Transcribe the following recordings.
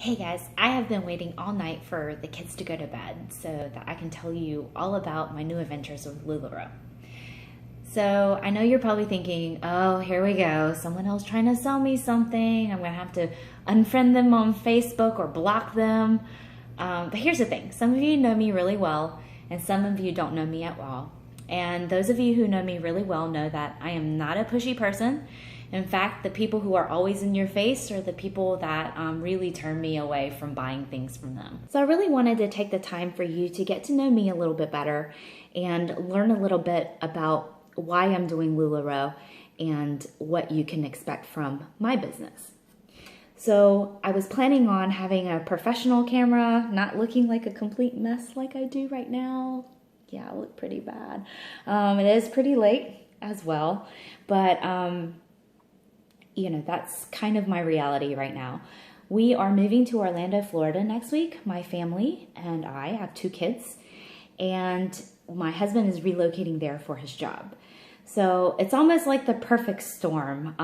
Hey guys, I have been waiting all night for the kids to go to bed so that I can tell you all about my new adventures with LuLaRoe. So I know you're probably thinking, oh, here we go. Someone else trying to sell me something. I'm going to have to unfriend them on Facebook or block them. But here's the thing. Some of you know me really well, and some of you don't know me at all. And those of you who know me really well know that I am not a pushy person. In fact, the people who are always in your face are the people that really turn me away from buying things from them. So I really wanted to take the time for you to get to know me a little bit better and learn a little bit about why I'm doing LuLaRoe and what you can expect from my business. So I was planning on having a professional camera, not looking like a complete mess like I do right now. Yeah, I look pretty bad. It is pretty late as well, but you know, that's kind of my reality right now. We are moving to Orlando, Florida next week. My family and I have 2 kids, and my husband is relocating there for his job. So it's almost like the perfect storm.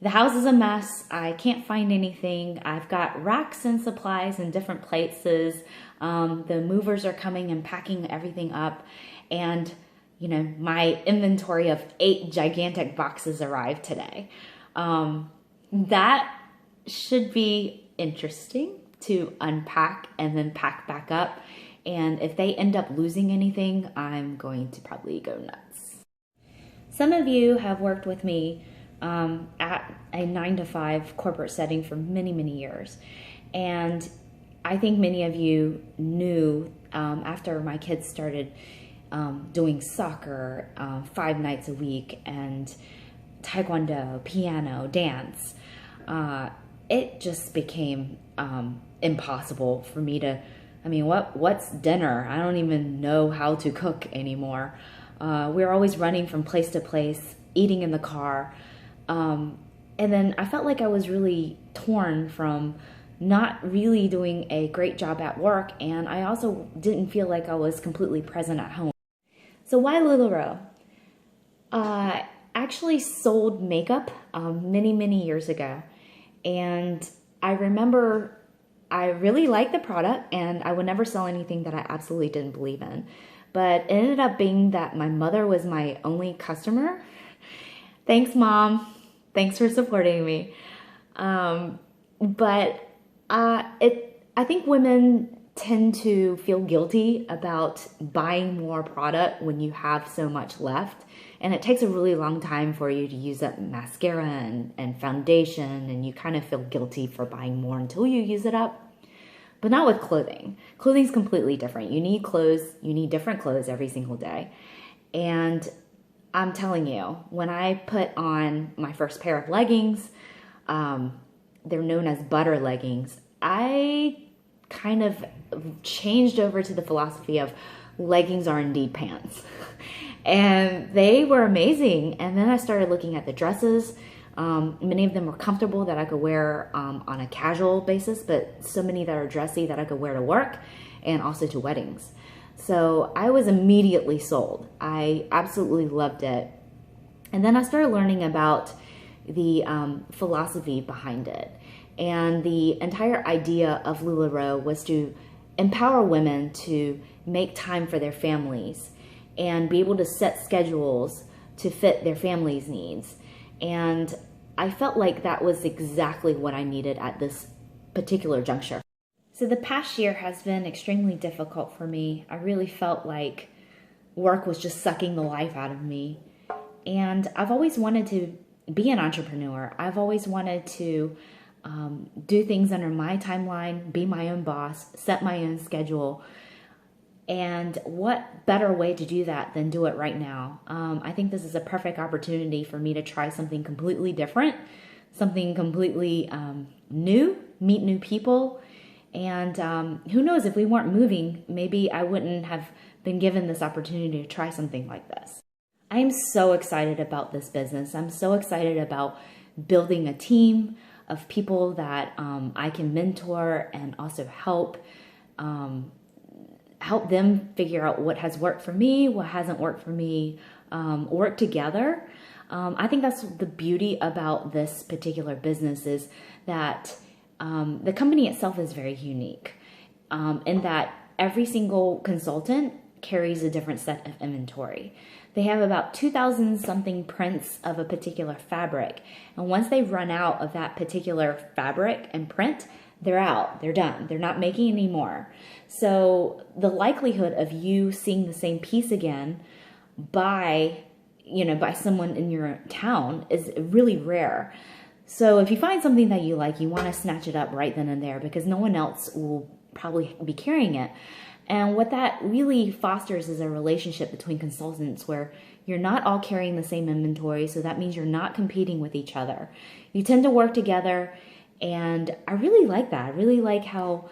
The house is a mess. I can't find anything. I've got racks and supplies in different places. The movers are coming and packing everything up, and you know, my inventory of 8 gigantic boxes arrived today. That should be interesting to unpack and then pack back up. And if they end up losing anything, I'm going to probably go nuts. Some of you have worked with me at a 9-to-5 corporate setting for many, many years. And I think many of you knew after my kids started doing soccer 5 nights a week and taekwondo, piano, dance, it just became impossible for me to, I mean, what's dinner? I don't even know how to cook anymore. We're always running from place to place, eating in the car. And then I felt like I was really torn from not really doing a great job at work, and I also didn't feel like I was completely present at home. So why LuLaRoe? I actually sold makeup many, many years ago, and I remember I really liked the product, and I would never sell anything that I absolutely didn't believe in. But it ended up being that my mother was my only customer. Thanks, Mom. Thanks for supporting me. But I think women tend to feel guilty about buying more product when you have so much left. And it takes a really long time for you to use up mascara and foundation, and you kind of feel guilty for buying more until you use it up. But not with clothing. Clothing's completely different. You need clothes, you need different clothes every single day. And I'm telling you, when I put on my first pair of leggings, they're known as butter leggings, I kind of changed over to the philosophy of leggings are indeed pants. And they were amazing. And then I started looking at the dresses. Many of them were comfortable that I could wear on a casual basis, but so many that are dressy that I could wear to work and also to weddings. So I was immediately sold. I absolutely loved it. And then I started learning about the philosophy behind it. And the entire idea of LuLaRoe was to empower women to make time for their families and be able to set schedules to fit their family's needs. And I felt like that was exactly what I needed at this particular juncture. So the past year has been extremely difficult for me. I really felt like work was just sucking the life out of me. And I've always wanted to be an entrepreneur. I've always wanted to do things under my timeline, be my own boss, set my own schedule. And what better way to do that than do it right now? I think this is a perfect opportunity for me to try something completely different, something completely new, meet new people. And who knows, if we weren't moving, maybe I wouldn't have been given this opportunity to try something like this. I am so excited about this business. I'm so excited about building a team of people that I can mentor and also help them figure out what has worked for me, what hasn't worked for me, work together. I think that's the beauty about this particular business, is that the company itself is very unique in that every single consultant carries a different set of inventory. They have about 2,000 something prints of a particular fabric. And once they run out of that particular fabric and print, they're out, they're done. They're not making any more. So the likelihood of you seeing the same piece again by someone in your town is really rare. So if you find something that you like, you want to snatch it up right then and there because no one else will probably be carrying it. And what that really fosters is a relationship between consultants where you're not all carrying the same inventory, so that means you're not competing with each other. You tend to work together, and I really like that. I really like how,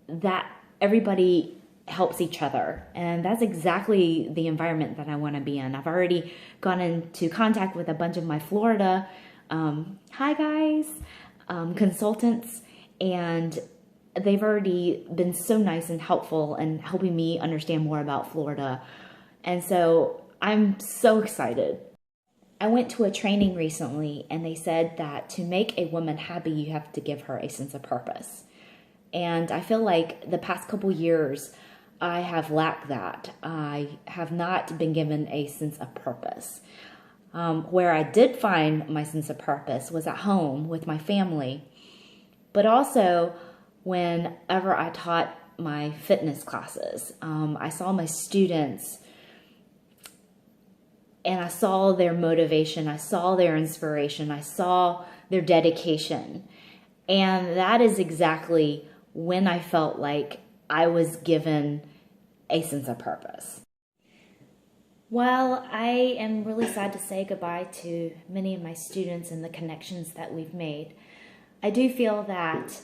that everybody helps each other. And that's exactly the environment that I want to be in. I've already gone into contact with a bunch of my Florida, hi guys, consultants, and they've already been so nice and helpful and helping me understand more about Florida. And so I'm so excited. I went to a training recently and they said that to make a woman happy, you have to give her a sense of purpose. And I feel like the past couple years, I have lacked that. I have not been given a sense of purpose. Where I did find my sense of purpose was at home with my family, but also whenever I taught my fitness classes. I saw my students and I saw their motivation, I saw their inspiration, I saw their dedication. And that is exactly when I felt like I was given a sense of purpose. Well, I am really sad to say goodbye to many of my students and the connections that we've made. I do feel that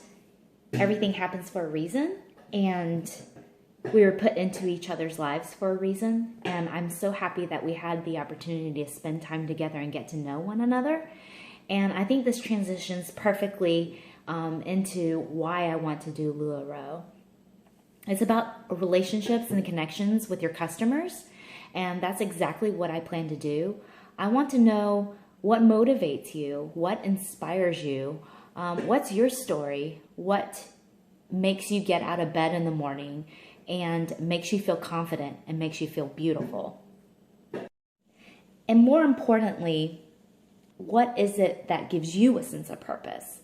everything happens for a reason, and we were put into each other's lives for a reason, and I'm so happy that we had the opportunity to spend time together and get to know one another. And I think this transitions perfectly into why I want to do LuLaRoe. It's about relationships and connections with your customers, and that's exactly what I plan to do. I want to know what motivates you, what inspires you, what's your story, what makes you get out of bed in the morning and makes you feel confident and makes you feel beautiful. And more importantly, what is it that gives you a sense of purpose?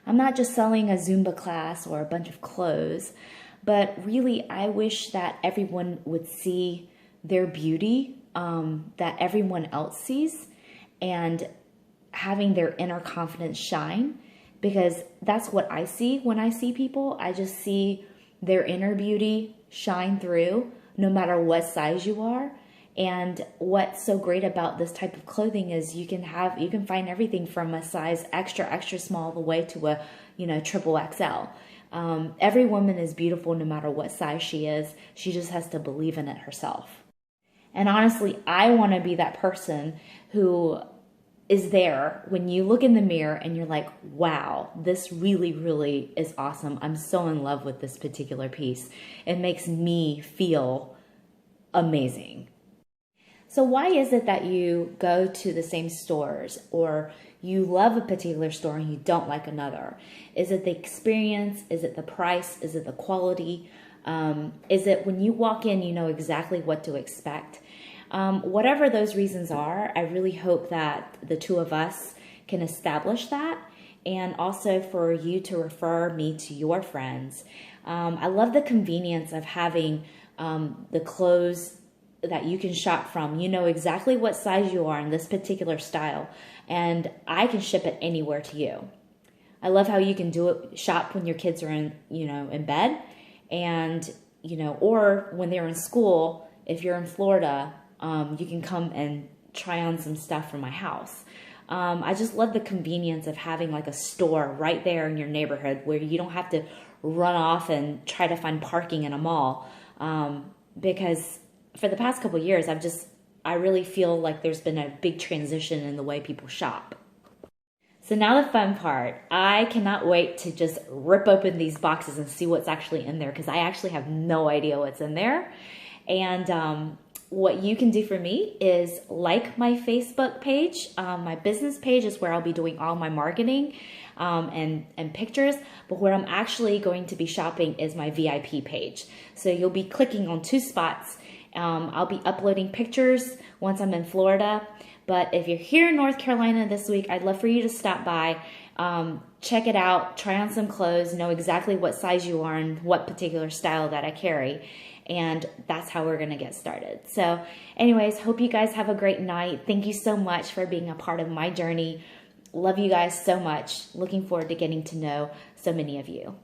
I'm not just selling a Zumba class or a bunch of clothes, but really I wish that everyone would see their beauty that everyone else sees and having their inner confidence shine, because that's what I see when I see people. I just see their inner beauty shine through no matter what size you are. And what's so great about this type of clothing is you can find everything from a size extra small all the way to a triple XL. Every woman is beautiful no matter what size she is. She just has to believe in it herself. And honestly, I want to be that person who is there when you look in the mirror and you're like, wow, this really, really is awesome. I'm so in love with this particular piece. It makes me feel amazing. So why is it that you go to the same stores, or you love a particular store and you don't like another? Is it the experience? Is it the price? Is it the quality? Is it when you walk in, you know exactly what to expect? Whatever those reasons are, I really hope that the two of us can establish that, and also for you to refer me to your friends. I love the convenience of having the clothes that you can shop from. You know exactly what size you are in this particular style, and I can ship it anywhere to you. I love how you can shop when your kids are in bed, and or when they're in school. If you're in Florida, you can come and try on some stuff from my house. I just love the convenience of having like a store right there in your neighborhood where you don't have to run off and try to find parking in a mall. Because for the past couple of years, I really feel like there's been a big transition in the way people shop. So now the fun part. I cannot wait to just rip open these boxes and see what's actually in there, because I actually have no idea what's in there. And what you can do for me is like my Facebook page. My business page is where I'll be doing all my marketing. and pictures, but where I'm actually going to be shopping is my VIP page. So you'll be clicking on 2 spots. I'll be uploading pictures once I'm in Florida, but if you're here in North Carolina this week, I'd love for you to stop by, check it out, try on some clothes, know exactly what size you are and what particular style that I carry. And that's how we're going to get started. So anyways, hope you guys have a great night. Thank you so much for being a part of my journey. Love you guys so much. Looking forward to getting to know so many of you.